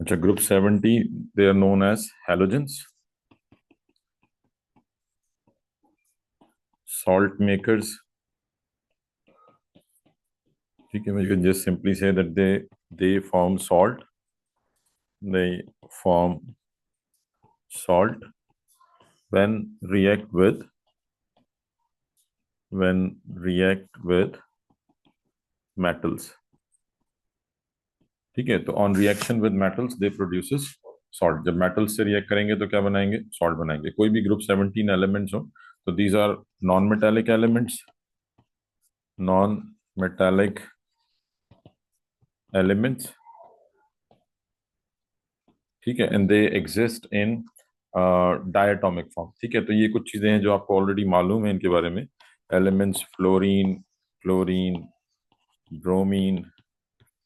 अच्छा, group 70, they are known as halogens, salt makers. ठीक है, we can just simply say that they form salt. They form salt when react with metals. ठीक है, तो on reaction with metals they produces salt. जब metals से react करेंगे तो क्या बनाएंगे? सॉल्ट बनाएंगे। कोई भी ग्रुप 17 एलिमेंट्स हो तो these are non metallic elements, non metallic elements. ठीक है, and they exist in diatomic form. ठीक है, तो ये कुछ चीजें हैं जो आपको ऑलरेडी मालूम है इनके बारे में। Elements fluorine, chlorine, bromine,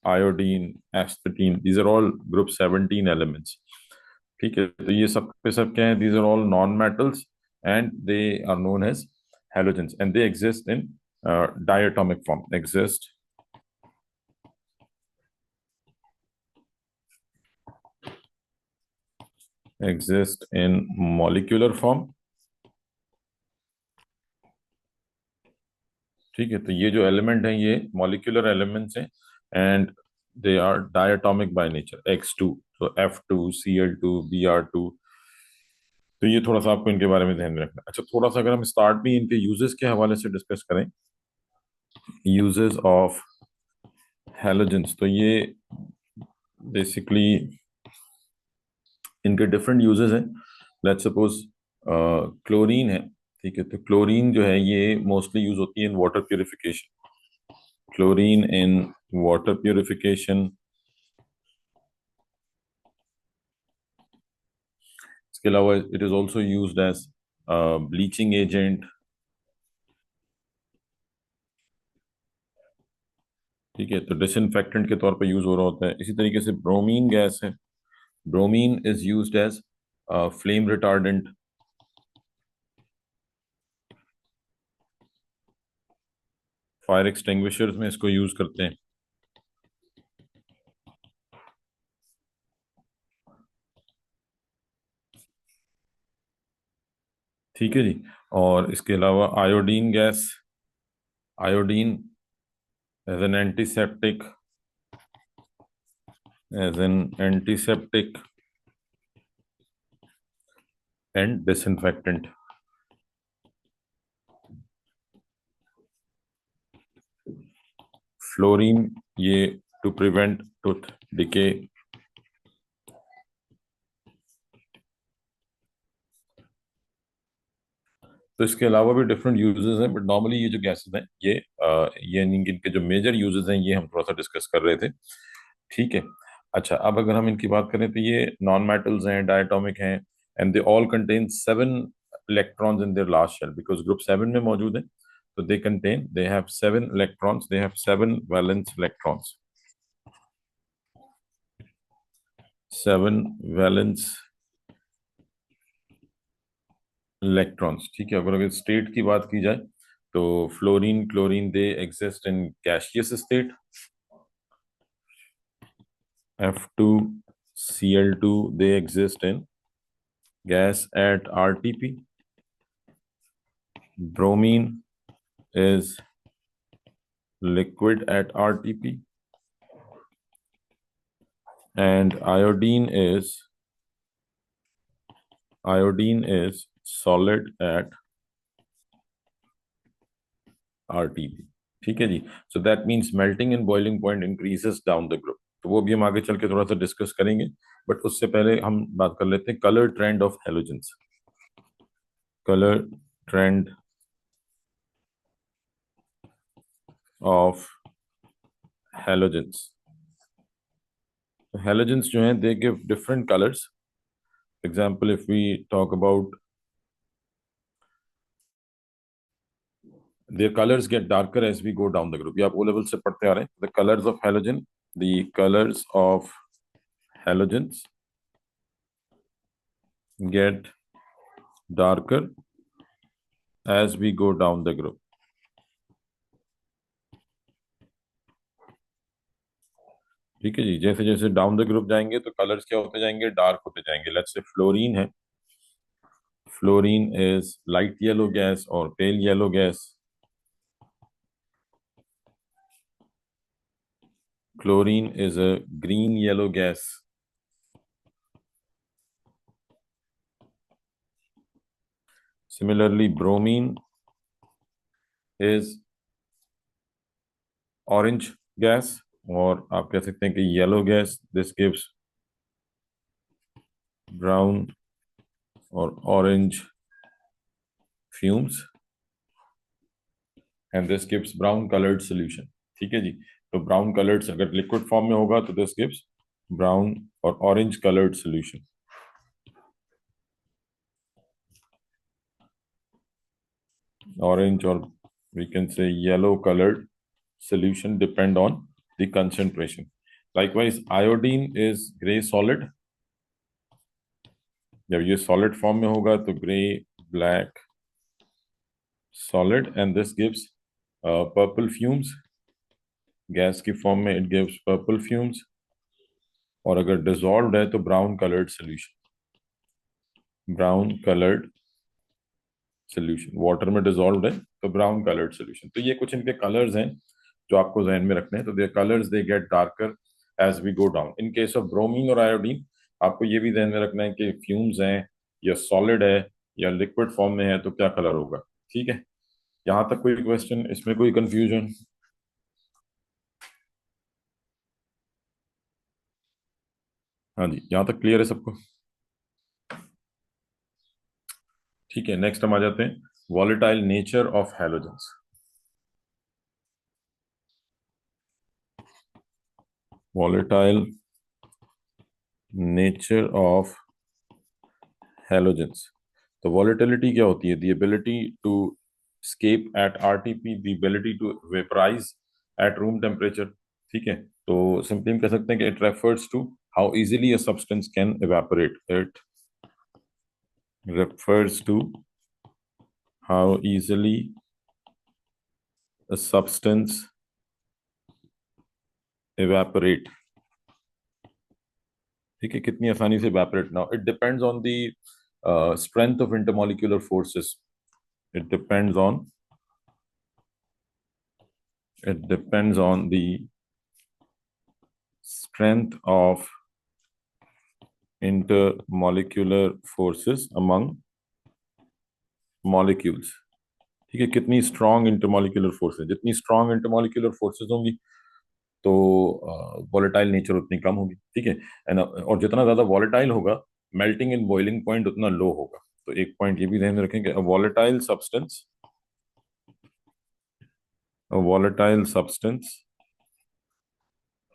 iodine, astatine, these are all group 17 elements. ठीक है, तो ये सब पे सब क्या है? These are all non metals and they are known as halogens and they exist in diatomic form. Exist in molecular form. ठीक है, तो ये जो एलिमेंट है ये मॉलिक्यूलर एलिमेंट्स हैं and they are diatomic by nature. X2, तो F2, Cl2, Br2। तो ये थोड़ा सा आपको इनके बारे में ध्यान में रखना। अच्छा, थोड़ा सा अगर हम स्टार्ट में इनके यूजेस के हवाले से डिस्कस करें, यूजेस ऑफ हैलोजेंस, तो ये बेसिकली इनके डिफरेंट यूजेस हैं। लेट्स सपोज क्लोरीन है। ठीक है, तो क्लोरीन जो है ये मोस्टली यूज होती है in water purification. Chlorine in water purification. इसके अलावा it is also used as bleaching agent. ठीक है, तो डिसइंफेक्टेंट के तौर पे यूज हो रहा होता है। इसी तरीके से ब्रोमीन गैस है। Bromine is used as flame retardant. Fire extinguishers में इसको यूज करते हैं। ठीक है जी। और इसके अलावा iodine gas, iodine as an antiseptic, as an antiseptic and disinfectant. Fluorine, ये टू प्रिवेंट टूथ डिके। तो इसके अलावा भी डिफरेंट यूजेस हैं, बट नॉर्मली ये जो गैसेस हैं ये इनके जो मेजर यूजेस हैं ये हम थोड़ा सा डिस्कस कर रहे थे। ठीक है। अच्छा, अब अगर हम इनकी बात करें तो ये नॉन मेटल्स हैं, डायटोमिक हैं, and they all contain 7 electrons in their last shell, because group 7 में मौजूद है। तो they have 7 electrons, they have 7 valence electrons, 7 valence electrons. ठीक है, अगर स्टेट की बात की जाए तो fluorine, chlorine, they exist in gaseous state. F2, Cl2, they exist in gas at RTP. Bromine is liquid at RTP, and iodine is solid at RTP. ठीक है जी। So that means melting and boiling point increases down the group. तो वो भी हम आगे चल के थोड़ा सा डिस्कस करेंगे, बट उससे पहले हम बात कर लेते हैं colour trend of halogens. Colour trend of halogens. Halogens जो हैं they give different colours. Example, if we talk about, their colors get darker as we go down the group. ये आप O level से पढ़ते आ रहे हैं। The colors of halogen, the colors of halogens get darker as we go down the group. ठीक है जी। जैसे जैसे डाउन द ग्रुप जाएंगे तो कलर्स क्या होते जाएंगे, डार्क होते जाएंगे। लेट्स से फ्लोरीन है, fluorine is light yellow gas और pale yellow gas. Chlorine is a green yellow gas. Similarly, bromine is orange gas, और आप कह सकते हैं कि yellow gas. This gives brown or orange fumes and this gives brown colored solution. ठीक है जी। तो brown colored अगर liquid form में होगा तो this gives brown और orange colored solution. Orange or we can say yellow colored solution depend on the concentration. Likewise, iodine is gray solid. जब ये solid form में होगा तो gray, black, solid, and this gives purple fumes. Gas की form में it gives purple fumes. और अगर dissolved है तो brown colored solution. Brown colored solution. Water में डिजोल्व है तो ब्राउन कलर्ड सोल्यूशन। तो ये कुछ इनके कलर्स हैं जो आपको जहन में रखने हैं। तो they colours they get darker as we go down. In case of bromine और आयोडीन आपको ये भी ध्यान में रखना है कि फ्यूम्स हैं या सॉलिड है या लिक्विड फॉर्म में है तो क्या कलर होगा। ठीक है, यहाँ तक कोई क्वेश्चन, इसमें कोई कंफ्यूजन? हाँ जी, यहाँ तक क्लियर है सबको? ठीक है, नेक्स्ट हम आ जाते हैं volatile nature of halogens. Volatile nature of halogens. तो वॉलेटिलिटी क्या होती है? The ability to escape at RTP, the ability to vaporize at room temperature। ठीक है, तो सिंपली हम कह सकते हैं कि it refers to how easily a substance can evaporate। It refers to how easily a substance evaporate। ठीक है, कितनी आसानी से evaporate ना हो। It depends on the strength of intermolecular forces। It depends on it depends on the strength of intermolecular forces among molecules। ठीक है, कितनी स्ट्रॉन्ग इंटरमोलिकुलर फोर्स है। जितनी स्ट्रॉन्ग इंटरमोलिकुलर फोर्सेस होंगी तो वॉलेटाइल नेचर उतनी कम होगी। ठीक है, और जितना ज्यादा वॉलेटाइल होगा मेल्टिंग इन बॉइलिंग पॉइंट उतना लो होगा। तो एक पॉइंट ये भी ध्यान में रखेंगे, volatile substance, volatile substance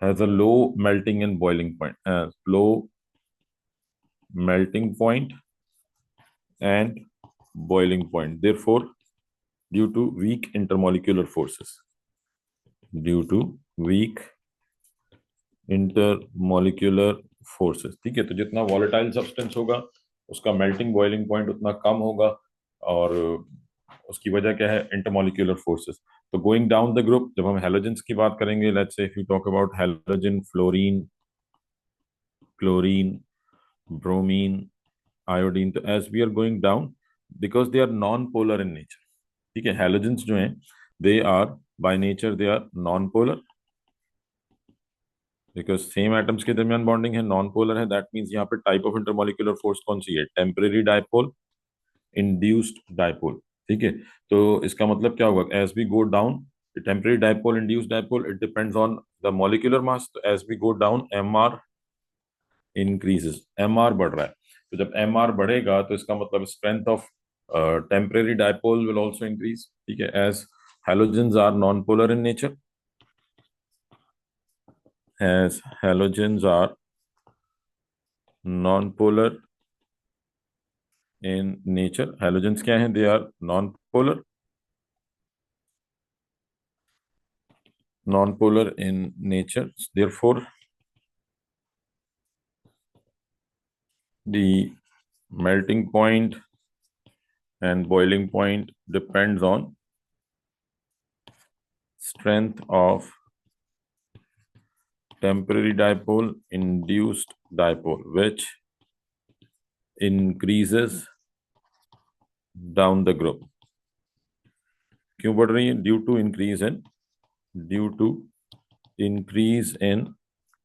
has a low melting and boiling point, low melting point and boiling point, therefore due to weak intermolecular forces, due to weak intermolecular forces। ठीक है, तो जितना वॉलेटाइल सब्सटेंस होगा उसका मेल्टिंग बॉइलिंग पॉइंट उतना कम होगा, और उसकी वजह क्या है? Intermolecular forces. तो गोइंग डाउन द ग्रुप, जब हम हैलोजेंस की बात करेंगे, let's say if you talk about halogen, fluorine, chlorine, bromine, iodine, तो as we are going down, because they are non polar in nature. ठीक है, हैलोजेंस जो हैं they are by nature they are non polar, because same atoms के दरमियान bonding है, non polar है। That means यहाँ पे टाइप ऑफ इंटरमोलिकुलर फोर्स कौन सी है? Temporary dipole, induced dipole. ठीक है, तो इसका मतलब क्या होगा? As we go down, temporary dipole, induced dipole, it depends on the molecular mass. तो as we go down M R increases, M R बढ़ रहा है। तो जब एम आर बढ़ेगा तो इसका मतलब strength of temporary dipole will also increase. ठीक है, as halogens are non-polar in nature, as halogens are non-polar in nature। halogens क्या हैं? They are non-polar, non-polar in nature, therefore the melting point and boiling point depends on strength of temporary dipole, induced dipole, which increases down the group. क्यों बढ़ रही है? Due to increase in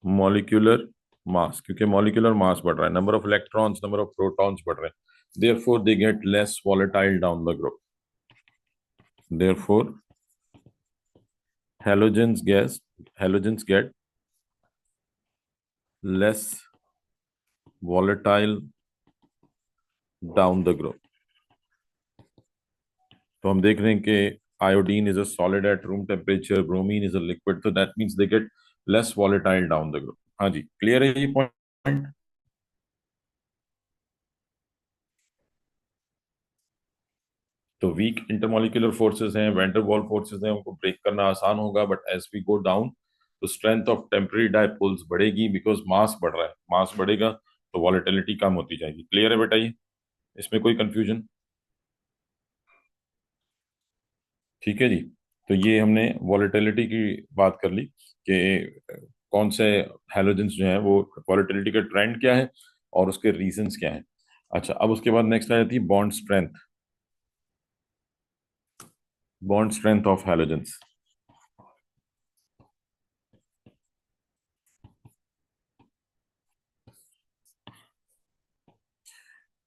molecular mass, क्योंकि molecular mass बढ़ रहा है, number of electrons, number of protons बढ़ रहे हैं, therefore they get less volatile down the group, therefore halogens get less volatile down the group. तो हम देख रहे हैं कि iodine is a solid at room temperature, bromine is a liquid, तो that means they get less volatile down the group. हाँ जी, clear है ये पॉइंट? तो वीक इंटरमोलिकुलर फोर्सेस हैं, वैन डर वाल फोर्सेस हैं, उनको ब्रेक करना आसान होगा, but as we go down तो स्ट्रेंथ ऑफ टेम्पररी डायपोल्स बढ़ेगी, बिकॉज मास बढ़ रहा है, मास बढ़ेगा तो वॉलेटिलिटी कम होती जाएगी। क्लियर है बेटा? ये इसमें कोई कंफ्यूजन? ठीक है जी। तो ये हमने वॉलेटिलिटी की बात कर ली कि कौन से हैलोजेंस जो हैं वो वॉलेटिलिटी का ट्रेंड क्या है और उसके रीजंस क्या हैं। अच्छा, अब उसके बाद नेक्स्ट आ जाती है bond strength. Bond strength of halogens.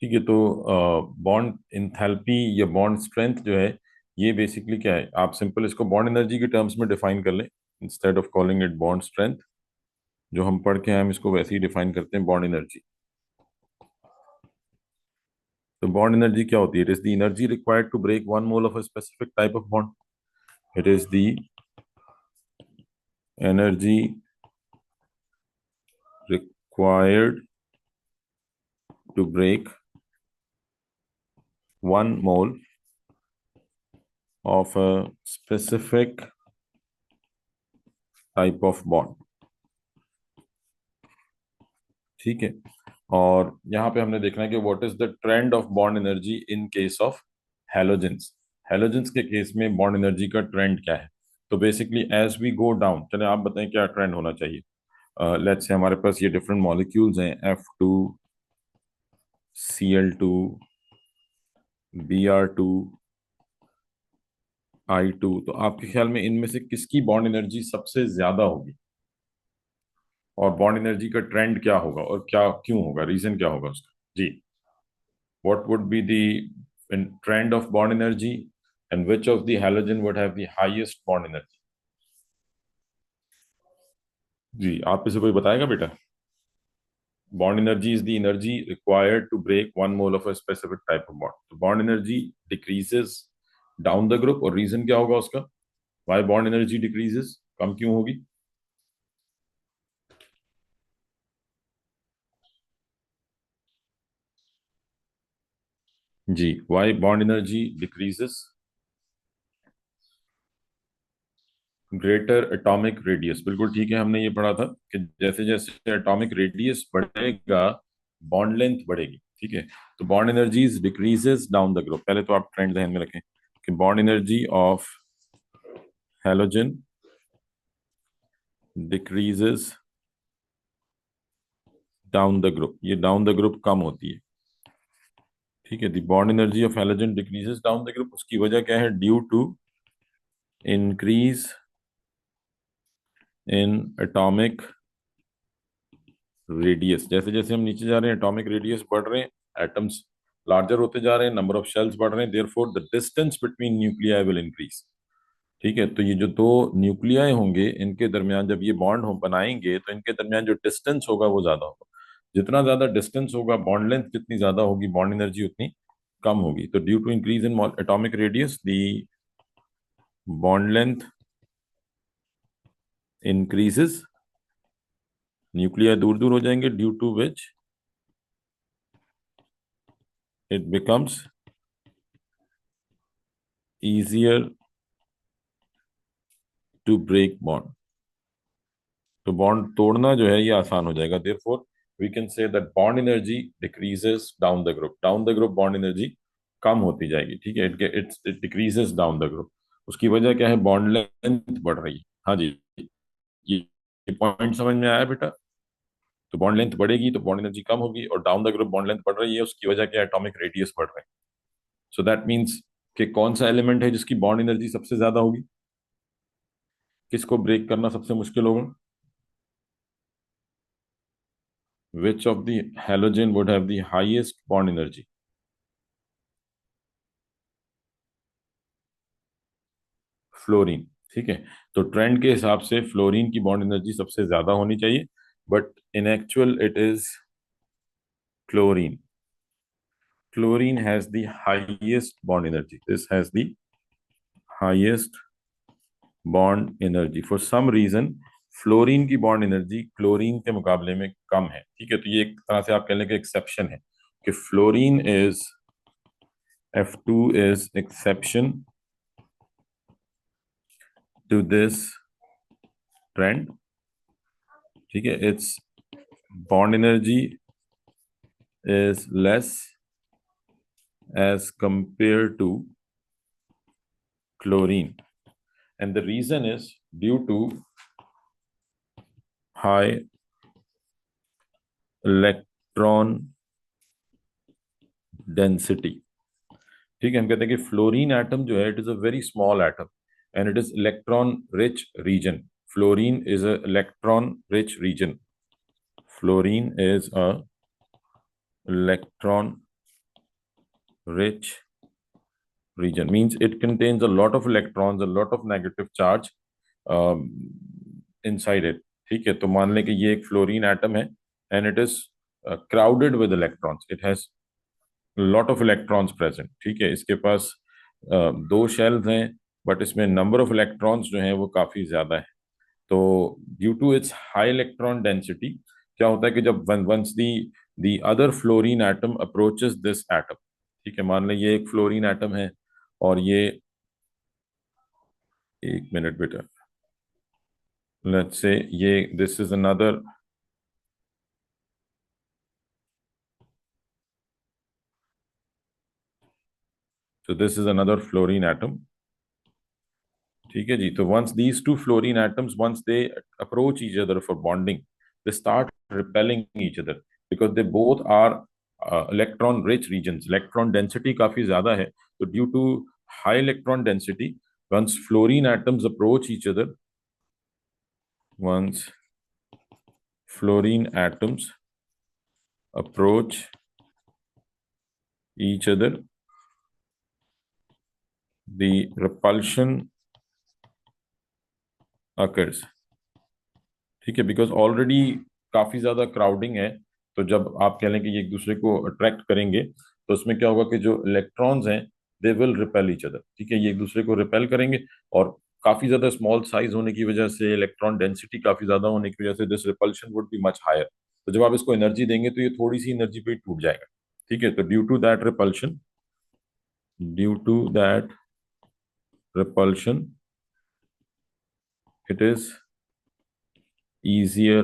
ठीक है, तो बॉन्ड इंथैल्पी या बॉन्ड स्ट्रेंथ जो है, ये बेसिकली क्या है, आप सिंपल इसको बॉन्ड एनर्जी के टर्म्स में डिफाइन कर लें, instead of calling it bond strength. जो हम पढ़ के हैं हम इसको वैसे ही डिफाइन करते हैं, बॉन्ड एनर्जी। तो बॉन्ड एनर्जी क्या होती है? It is the energy required to break one mole of a specific type of bond. It is the energy required to break 1 mole of a specific type of bond। ठीक है, और यहाँ पे हमने देखना है कि what is the trend of bond energy in case of halogens. Halogens के केस में बॉन्ड एनर्जी का ट्रेंड क्या है? तो basically as we go down, चले आप बताएं क्या ट्रेंड होना चाहिए। लेट्स से हमारे पास ये डिफरेंट मॉलिक्यूल्स हैं, F2, Cl2, Br2, I2, तो आपके ख्याल में इनमें से किसकी बॉन्ड एनर्जी सबसे ज्यादा होगी, और बॉन्ड एनर्जी का ट्रेंड क्या होगा और क्या क्यों होगा, रीजन क्या होगा उसका? जी, what would be the trend of bond energy, and which of the halogen would have the highest bond energy? जी, आप में से कोई बताएगा बेटा? Bond energy is the energy required to break one mole of a specific type of bond. तो bond energy decreases down the group, और reason क्या होगा उसका? वाई बॉन्ड एनर्जी डिक्रीजेस, कम क्यों होगी? जी, why bond energy decreases? Greater atomic radius, बिल्कुल ठीक है, हमने ये पढ़ा था कि जैसे जैसे एटॉमिक रेडियस बढ़ेगा बॉन्ड लेंथ बढ़ेगी। ठीक है, तो bond energies decreases down the group. पहले तो आप ट्रेंड ध्यान में रखें कि bond energy of halogen decreases down the group, ये डाउन द ग्रुप कम होती है। ठीक है, the bond energy of halogen decreases down the group, उसकी वजह क्या है? Due to increase in atomic radius. जैसे जैसे हम नीचे जा रहे हैं एटॉमिक रेडियस बढ़ रहे हैं, एटम्स लार्जर होते जा रहे हैं, नंबर ऑफ शेल्स बढ़ रहे हैं, therefore the distance between nuclei will increase. ठीक है, तो ये जो दो न्यूक्लियाई होंगे इनके दरमियान जब ये बॉन्ड हो बनाएंगे तो इनके दरमियान जो डिस्टेंस होगा वो ज्यादा होगा। जितना ज्यादा डिस्टेंस होगा, बॉन्ड लेंथ जितनी ज्यादा होगी, बॉन्ड एनर्जी उतनी कम होगी। तो due to increase in atomic radius the bond length increases, nuclei दूर दूर हो जाएंगे, due to which it becomes easier to break bond. तो बॉन्ड तोड़ना जो है ये आसान हो जाएगा, therefore we can say that bond energy decreases down the group. Down the group bond energy कम होती जाएगी। ठीक है, it decreases down the group. उसकी वजह क्या है? बॉन्ड लेंथ बढ़ रही है। हाँ जी, ये ये पॉइंट समझ में आया बेटा? तो बॉन्ड लेंथ बढ़ेगी तो बॉन्ड एनर्जी कम होगी, और down the group bond length बढ़ रही है, उसकी वजह क्या है? एटॉमिक रेडियस बढ़ रहे हैं। सो दैट मीन्स कि कौन सा एलिमेंट है जिसकी बॉन्ड एनर्जी सबसे ज्यादा होगी, किसको ब्रेक करना सबसे मुश्किल होगा? Which of the halogen would have the highest bond energy? Fluorine. ठीक है, तो ट्रेंड के हिसाब से फ्लोरीन की बॉन्ड एनर्जी सबसे ज्यादा होनी चाहिए, but in actual it is chlorine. Chlorine has the highest bond energy. This has the highest bond energy. For some reason, fluorine की बॉन्ड एनर्जी क्लोरीन के मुकाबले में कम है. ठीक है, तो ये एक तरह से आप कह लें कि एक्सेप्शन है, कि fluorine is F2 is exception to this trend. ठीक है, its bond energy is less as compared to chlorine, and the reason is due to high electron density. ठीक है, हम कहते हैं कि फ्लोरीन एटम जो है it is a very small atom and it is electron rich region. Fluorine is a electron rich region. Fluorine is a electron rich region, means it contains a lot of electrons, a lot of negative charge um, inside it. ठीक है, तो मान लें कि ये एक fluorine atom है and it is crowded with electrons, it has lot of electrons present. ठीक है, इसके पास दो शेल्स हैं, बट इसमें नंबर ऑफ इलेक्ट्रॉन्स जो हैं वो काफी ज्यादा है. तो due to its high electron density क्या होता है कि जब once the other fluorine atom approaches this atom. ठीक है, मान लें ये एक फ्लोरीन एटम है और ये, एक मिनट बेटा, लेट्स से ये this is another, so this is another fluorine atom. ठीक है जी, तो once these two fluorine atoms, once they approach each other for bonding, they start repelling each other because they both are electron rich regions. Electron density काफी ज्यादा है, तो due to high electron density, once fluorine atoms approach each other, once fluorine atoms approach each other, the repulsion occurs. ठीक है, because already काफी ज्यादा crowding है, तो जब आप कह लें कि ये एक दूसरे को अट्रैक्ट करेंगे, तो उसमें क्या होगा कि जो इलेक्ट्रॉन्स हैं they will repel each other. ठीक है, ये एक दूसरे को रिपेल करेंगे, और काफी ज्यादा स्मॉल साइज होने की वजह से, इलेक्ट्रॉन डेंसिटी काफी ज्यादा होने की वजह से, this repulsion would be much higher. तो जब आप इसको एनर्जी देंगे तो ये थोड़ी सी एनर्जी पे ही टूट जाएगा. ठीक है, तो due to that repulsion, due to that repulsion, it is easier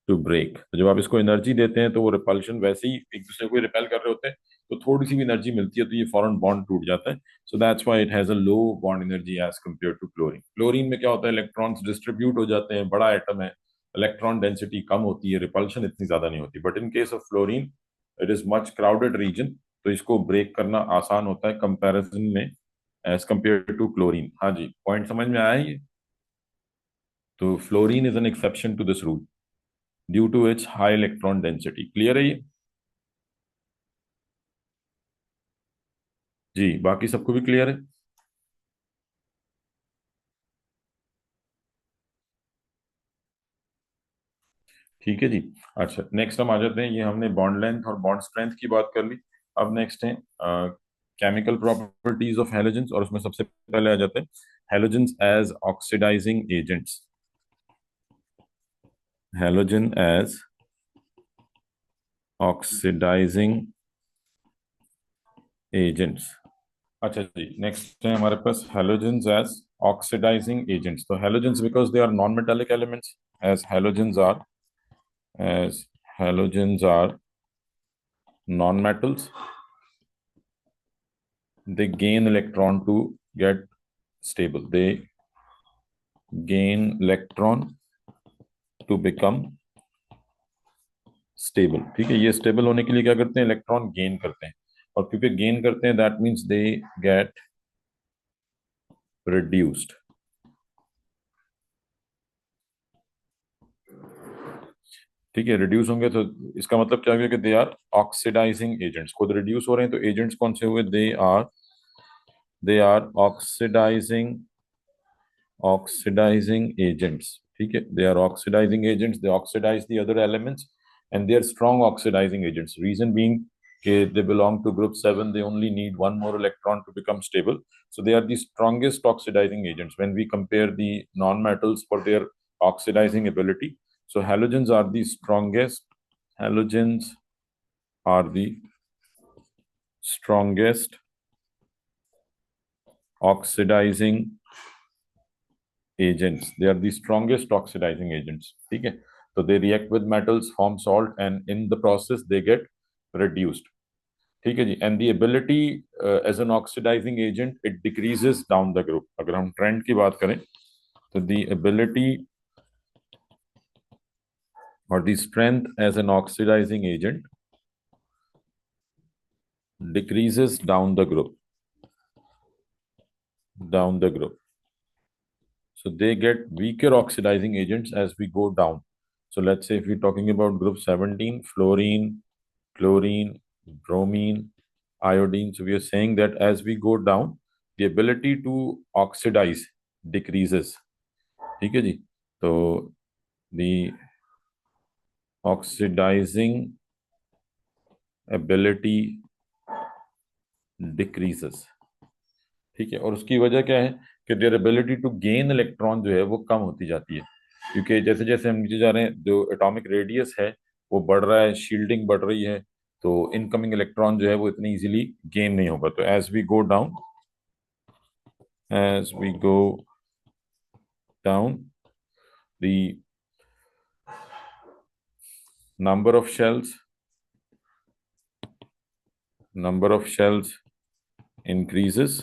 to break. जब आप इसको एनर्जी देते हैं तो वो रिपल्शन, वैसे ही एक दूसरे को रिपेल कर रहे होते हैं, तो थोड़ी सी भी एनर्जी मिलती है तो ये फौरन बॉन्ड टूट जाता है. So that's why it has a low bond energy as compare to chlorine. Chlorine में क्या होता है, इलेक्ट्रॉन्स डिस्ट्रीब्यूट हो जाते हैं, बड़ा एटम है, इलेक्ट्रॉन डेंसिटी कम होती है, रिपल्शन इतनी ज्यादा नहीं होती. But in case of fluorine it is much crowded region, तो इसको ब्रेक करना आसान होता है कंपैरिजन में एज कम्पेयर टू क्लोरीन. हाँ जी, पॉइंट समझ में आया ये? तो fluorine is an exception to this rule due to its high electron density. Clear है ये? जी, बाकी सबको भी क्लियर है? ठीक है जी. अच्छा, नेक्स्ट हम आ जाते हैं, ये हमने बॉन्ड लेंथ और बॉन्ड स्ट्रेंथ की बात कर ली. अब नेक्स्ट है केमिकल प्रॉपर्टीज ऑफ हैलोजेंस, और उसमें सबसे पहले आ जाते हैं halogens as oxidizing agents. Halogen as oxidizing agents. अच्छा जी, नेक्स्ट है हमारे पास हैलोजेंस एज ऑक्सीडाइजिंग एजेंट्स. तो halogens because they are non metallic elements, as halogens are, as halogens are non-metals, they gain electron to get stable. They gain electron to become stable. ठीक है, ये stable होने के लिए क्या करते हैं, इलेक्ट्रॉन गेन करते हैं, और क्योंकि गेन करते हैं that means they get reduced. ठीक है, रिड्यूस होंगे तो इसका मतलब क्या हुआ कि दे आर ऑक्सीडाइजिंग एजेंट्स। खुद रिड्यूस हो रहे हैं तो एजेंट्स कौन से हुए, दे आर ऑक्सीडाइजिंग एजेंट्स। ठीक है, they are oxidizing agents, they oxidize the other elements and they are strong oxidizing agents. Reason being कि they belong to group 7, they only need one more electron to become stable, so they are the strongest oxidizing agents when we compare the non-metals for their oxidizing ability. So halogens are the strongest, halogens are the strongest oxidizing agents, they are the strongest oxidizing agents. ठीक है, so they react with metals, form salt, and in the process they get reduced. ठीक है जी, and the ability as an oxidising agent it decreases down the group. अगर हम trend की बात करें तो द एबिलिटी और the strength as an oxidising agent decreases down the group, down the group, so they get weaker oxidizing agents as we go down. So let's say if we're talking about group 17, fluorine, chlorine, bromine, iodine, so we are saying that as we go down the ability to oxidize decreases। ठीक है जी, तो the oxidizing ability decreases। ठीक है, और उसकी वजह क्या है कि their ability to gain electron जो है वो कम होती जाती है, क्योंकि जैसे जैसे हम नीचे जा रहे हैं जो एटॉमिक रेडियस है वो बढ़ रहा है, शील्डिंग बढ़ रही है, तो इनकमिंग इलेक्ट्रॉन जो है वो इतनी इजीली गेन नहीं होगा। तो as we go down, as we go down the number of shells number of shells increases,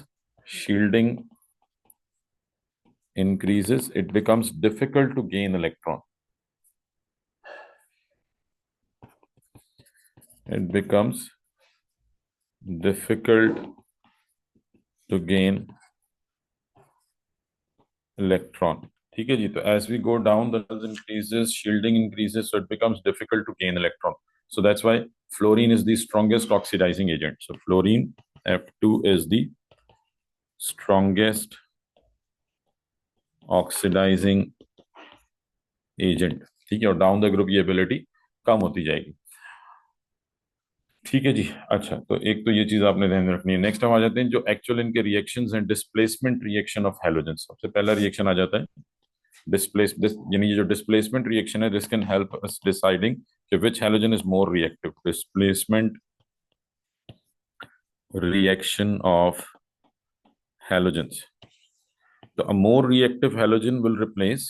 shielding increases, it becomes difficult to gain electron. It becomes difficult to gain electron. ठीक है जी, तो as we go down the levels increases, shielding increases, so it becomes difficult to gain electron. So that's why fluorine is the strongest oxidizing agent. So fluorine F2 is the strongest oxidizing agent। ठीक है, और down the group ये ability कम होती जाएगी। ठीक है जी, अच्छा, तो एक तो ये चीज आपने ध्यान में रखनी है। नेक्स्ट हम आ जाते हैं जो एक्चुअल इनके रिएक्शंस हैं, डिस्प्लेसमेंट रिएक्शन ऑफ हैलोजन। सबसे पहला रिएक्शन आ जाता है यानी ये जो डिस्प्लेसमेंट रिएक्शन है, this can help us deciding कि which halogen is more reactive. Displacement reaction of halogens, तो a more reactive halogen will replace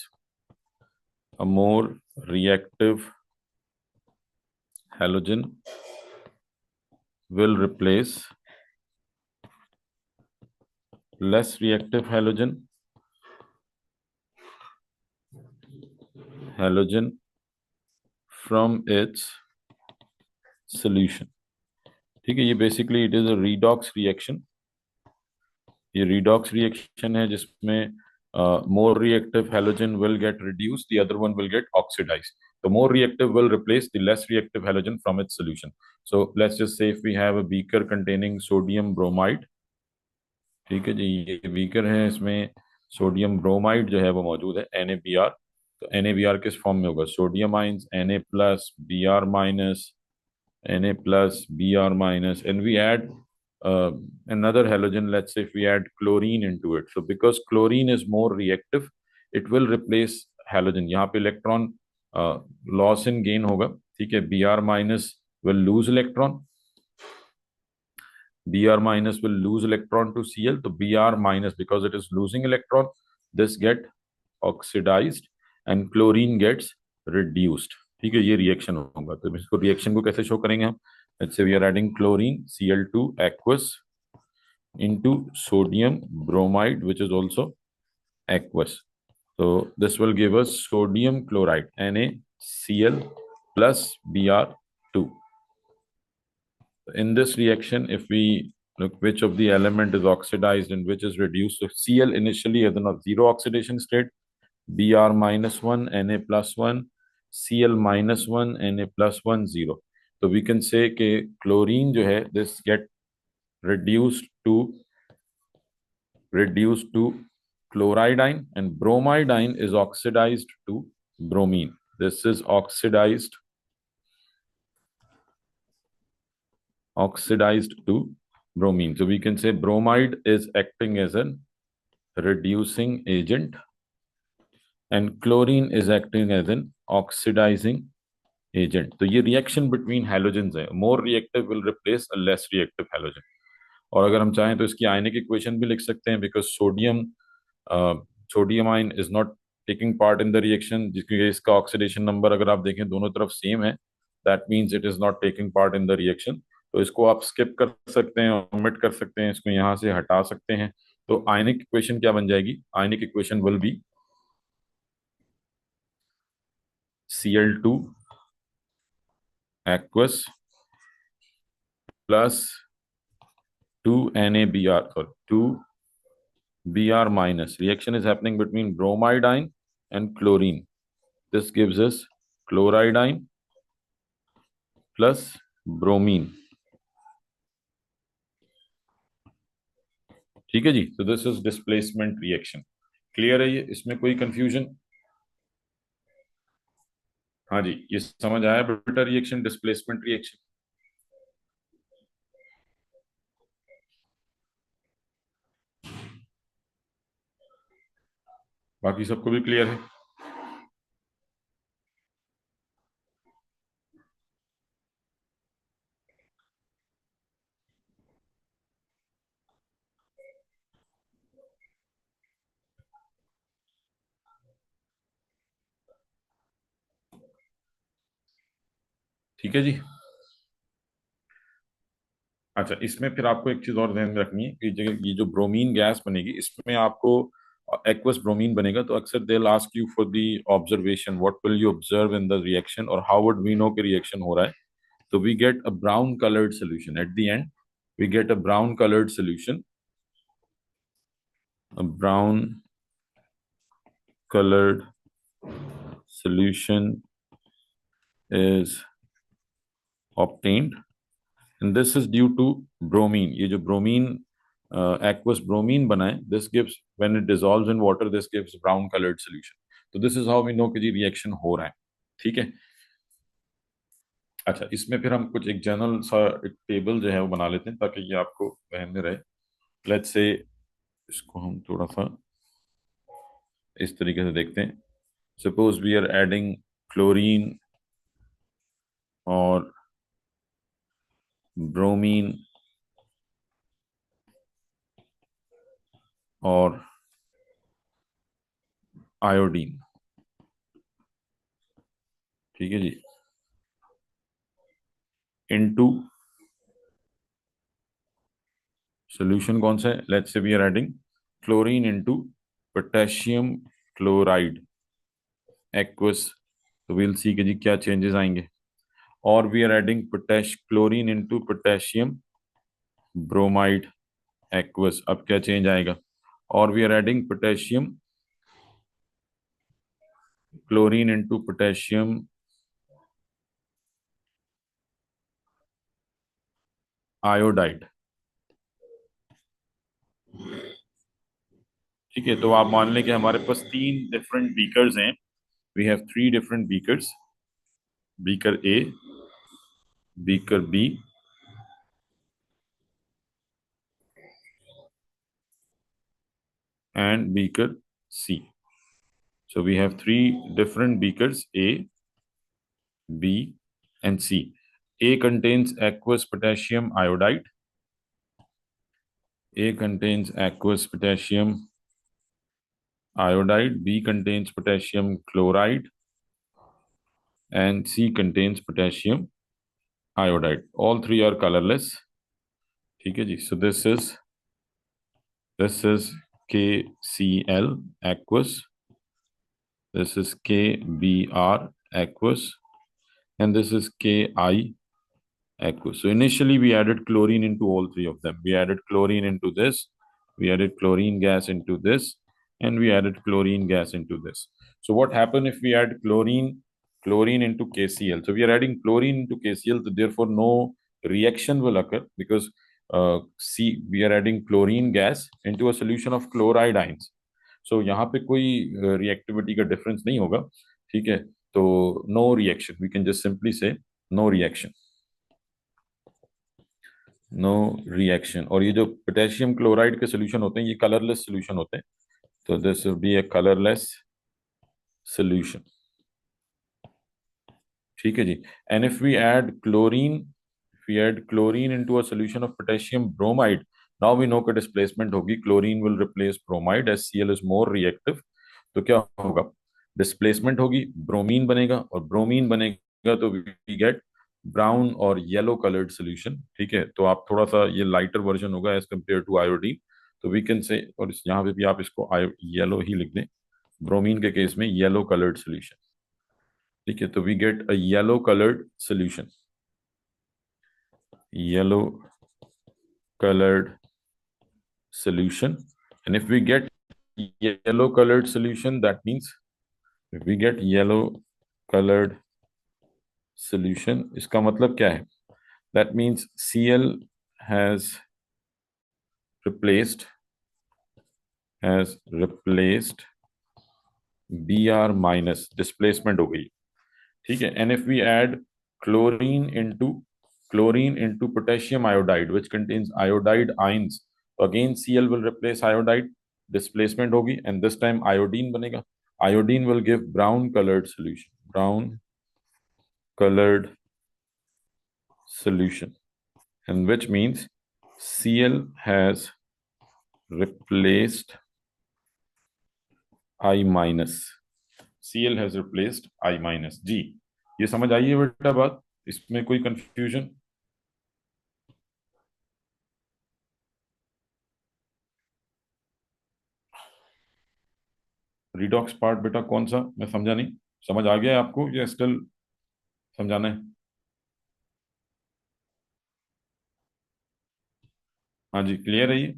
a more reactive halogen will replace less reactive halogen from its solution। ठीक है, ये basically it is a redox reaction. ये redox reaction है जिसमें more reactive halogen will get reduce, the other one will get oxidise. तो more reactive will replace the less reactive halogen from its solution. So let's just say if we have a beaker containing sodium bromide. ठीक है जी, ये beaker है, इसमें sodium bromide जो है वो मौजूद है, NaBr। तो NaBr किस फॉर्म में होगा, sodium ions Na plus Br minus, Na plus Br minus, and we add another halogen. Let's say if we add chlorine into it, so because chlorine is more reactive, it will replace halogen। यहाँ पे electron loss in gain होगा। ठीक है, Br minus will lose electron, Br minus will lose electron to Cl, तो Br minus because it is losing electron, this get oxidized and chlorine gets reduced। ठीक है, ये reaction होगा। तो इसको रिएक्शन को कैसे शो करेंगे हम, let's say we are adding chlorine Cl2 aqueous into sodium bromide which is also aqueous। So this will give us sodium chloride, NaCl plus Br2. In this reaction, if we look which of the element is oxidized and which is reduced, so Cl initially is in a zero oxidation state, Br minus 1, Na plus 1, Cl minus 1, Na plus 1, 0. So we can say कि chlorine जो है, this get reduced to chloridine, and bromidine is oxidized to bromine. This is oxidized to bromine. So we can say bromide is acting as a reducing agent and chlorine is acting as an oxidizing agent. तो ये reaction between halogens है. More reactive will replace a less reactive halogen. और अगर हम चाहें तो इसकी आयनिक equation भी लिख सकते हैं, because sodium ion is not taking part in the reaction, जिसकी इसका ऑक्सीडेशन नंबर अगर आप देखें दोनों तरफ सेम है, that means it is not taking part in the reaction. तो इसको आप स्किप कर सकते हैं, ओमिट कर सकते हैं, इसको यहाँ से हटा सकते हैं. तो आयनिक इक्वेशन क्या बन जाएगी? Ionic equation will be Cl2 aqueous plus 2 NaBr, sorry, 2 Br minus. Reaction is happening between bromide ion and chlorine. This gives us chloride ion plus bromine. ठीक है जी. So this is displacement reaction. Clear है ये? इसमें कोई confusion? हाँ जी, ये समझ आया बेटा रिएक्शन, डिस्प्लेसमेंट रिएक्शन. बाकी सबको भी क्लियर है? ठीक है जी. अच्छा, इसमें फिर आपको एक चीज और ध्यान में रखनी है कि ये जो ब्रोमीन गैस बनेगी इसमें आपको एक्वस ब्रोमीन बनेगा, तो अक्सर they will ask you for the observation, what will you observe in the reaction और हाउ वुड वी नो कि रिएक्शन हो रहा है. तो we get a brown coloured solution at the end. We get a brown coloured solution, a brown colored solution is obtained, and this is due to bromine. ये जो bromine aqueous bromine बना है, this gives, when it dissolves in water, this gives brown colored solution. तो this is how we know कि जी reaction हो रहा है. ठीक है. अच्छा, इसमें फिर हम कुछ एक जनरल सा एक टेबल जो है वो बना लेते हैं ताकि ये आपको ध्यान में रहे. लेट्स से इसको हम थोड़ा सा इस तरीके से देखते हैं. Suppose we are adding chlorine और ब्रोमीन और आयोडीन. ठीक है जी. इनटू सॉल्यूशन कौन सा है? Let's say we are adding chlorine into potassium chloride aqueous. तो वील सी के जी क्या चेंजेस आएंगे. और we are adding chlorine into potassium bromide aqueous. अब क्या चेंज आएगा? और we are adding potassium chlorine into potassium iodide. ठीक है. तो आप मान लें कि हमारे पास 3 डिफरेंट बीकर्स हैं. We have 3 different beakers, beaker A, beaker B and beaker C. So we have 3 different beakers A, B and C. A contains aqueous potassium iodide. A contains aqueous potassium iodide. B contains potassium chloride. And C contains potassium iodide. All 3 are colorless. ठीक है जी. So this is KCl aqueous this is KBr aqueous, and this is KI aqueous. So initially we added chlorine into all three of them. We added chlorine into this, we added chlorine gas into this, and we added chlorine gas into this. So what happened if we add chlorine into KCl? So we are adding chlorine into KCl, so therefore no reaction will occur because we are adding chlorine gas into a solution of chloride ions. So यहाँ पे कोई reactivity का difference नहीं होगा, ठीक है? तो no reaction, we can just simply say no reaction, no reaction. और ये जो पोटेशियम क्लोराइड के सोल्यूशन होते हैं ये कलरलेस सोल्यूशन होते हैं, तो this will be a colourless solution, ठीक है जी। And if we add chlorine, if we add chlorine into a solution of potassium bromide, now we know कि डिस्प्लेसमेंट होगी, chlorine will replace bromide as C L is more reactive, तो क्या होगा, displacement होगी, bromine बनेगा, और bromine बनेगा तो वी गेट ब्राउन और येलो कलर्ड सोल्यूशन, ठीक है? तो आप थोड़ा सा ये लाइटर वर्जन होगा एज कम्पेयर टू आयोडीन, तो वी कैन से, और यहाँ पे भी आप इसको येलो ही लिख दें, ब्रोमीन के केस में येलो कलर्ड सोल्यूशन, ठीक है? तो we get a yellow coloured solution, yellow colored solution. And if we get yellow colored solution, that means if we get yellow colored solution, इसका मतलब क्या है? That means Cl has replaced Br minus, displacement हो गई, ठीक है? And if we add chlorine into potassium iodide which contains iodide ions, again Cl will replace iodide, displacement होगी, and this time iodine बनेगा. Iodine will give brown colored solution, and which means Cl has replaced I minus. Cl has replaced I minus. जी, ये समझ आई है बेटा बात? इसमें कोई confusion? Redox part बेटा कौन सा, मैं समझा नहीं, समझ आ गया है आपको या स्टिल समझाना है? हाँ जी, क्लियर है ये?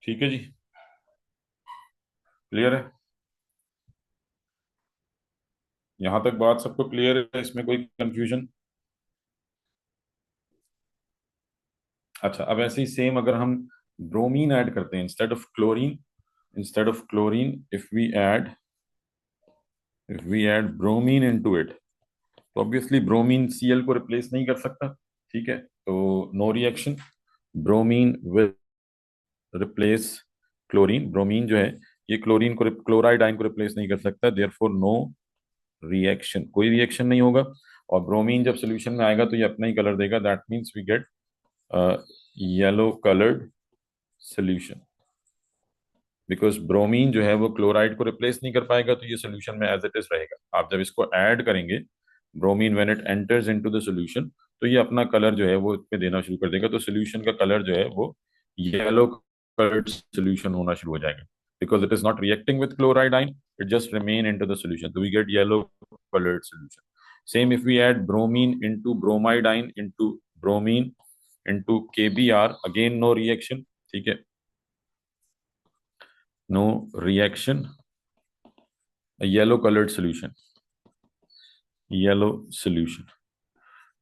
ठीक है जी, क्लियर है? यहां तक बात सबको क्लियर है, इसमें कोई कंफ्यूजन? अच्छा, अब ऐसे ही सेम अगर हम ब्रोमीन ऐड करते हैं instead of chlorine, if we add bromine into it, तो ऑब्वियसली ब्रोमीन सीएल को रिप्लेस नहीं कर सकता, ठीक है? तो no reaction, bromine will replace chlorine, bromine जो है ये क्लोरीन को, क्लोराइड आयन को रिप्लेस नहीं कर सकता, देयरफॉर नो रिएक्शन, कोई रिएक्शन नहीं होगा। और ब्रोमीन जब सोल्यूशन में आएगा तो ये अपना ही कलर देगा, that means we get yellow coloured solution, because bromine जो है वो क्लोराइड को रिप्लेस नहीं कर पाएगा, तो ये सोल्यूशन में एज इट इज रहेगा। आप जब इसको ऐड करेंगे, bromine when it enters into the solution, तो ये अपना कलर जो है वो इसमें देना शुरू कर देगा, तो सोल्यूशन का कलर जो है वो येलो कलर्ड सोल्यूशन होना शुरू हो जाएगा, because it is not reacting with chloride ion, it just remain into the solution, तो we get yellow coloured solution. Same if we add bromine into bromide ion into bromine into KBr, again no reaction, ठीक है? no reaction, a yellow colored solution, yellow solution.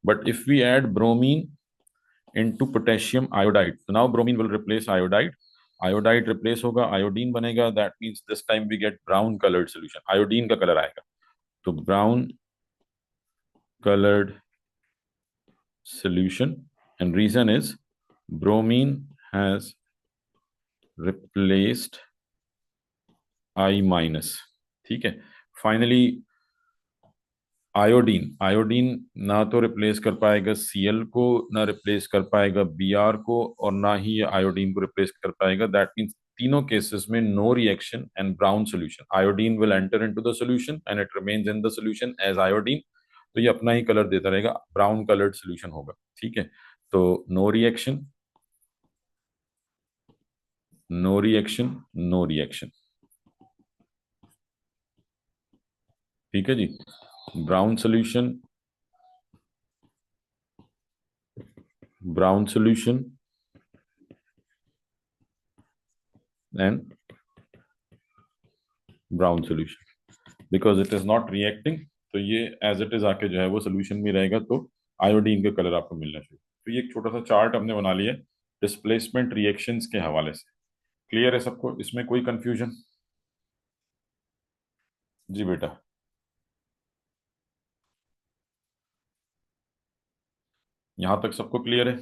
But if we add bromine into potassium iodide, so now bromine will replace iodide, iodide replace होगा, iodine बनेगा, that means this time we get brown colored solution, iodine का colour आएगा, तो brown colored solution, and reason is bromine has replaced I minus, ठीक है? Finally iodine ना तो replace कर पाएगा सीएल को, ना रिप्लेस कर पाएगा बीआर को, और ना ही ये आयोडीन को रिप्लेस कर पाएगा, दैट मीन्स तीनों केसेस में no reaction and brown solution, iodine will enter into the solution and it remains in the solution as iodine, तो ये अपना ही कलर देता रहेगा, ब्राउन कलर्ड सोल्यूशन होगा। ठीक है, तो no reaction, no reaction, no reaction. ठीक है जी, brown solution, brown solution and brown solution, because it is not reacting, तो ये एज इट इज आके जो है वो सोल्यूशन में रहेगा, तो आयोडीन का कलर आपको मिलना चाहिए। तो ये एक छोटा सा चार्ट हमने बना लिया डिस्प्लेसमेंट रिएक्शंस के हवाले से। क्लियर है सबको, इसमें कोई कंफ्यूजन? जी बेटा, यहां तक सबको क्लियर है?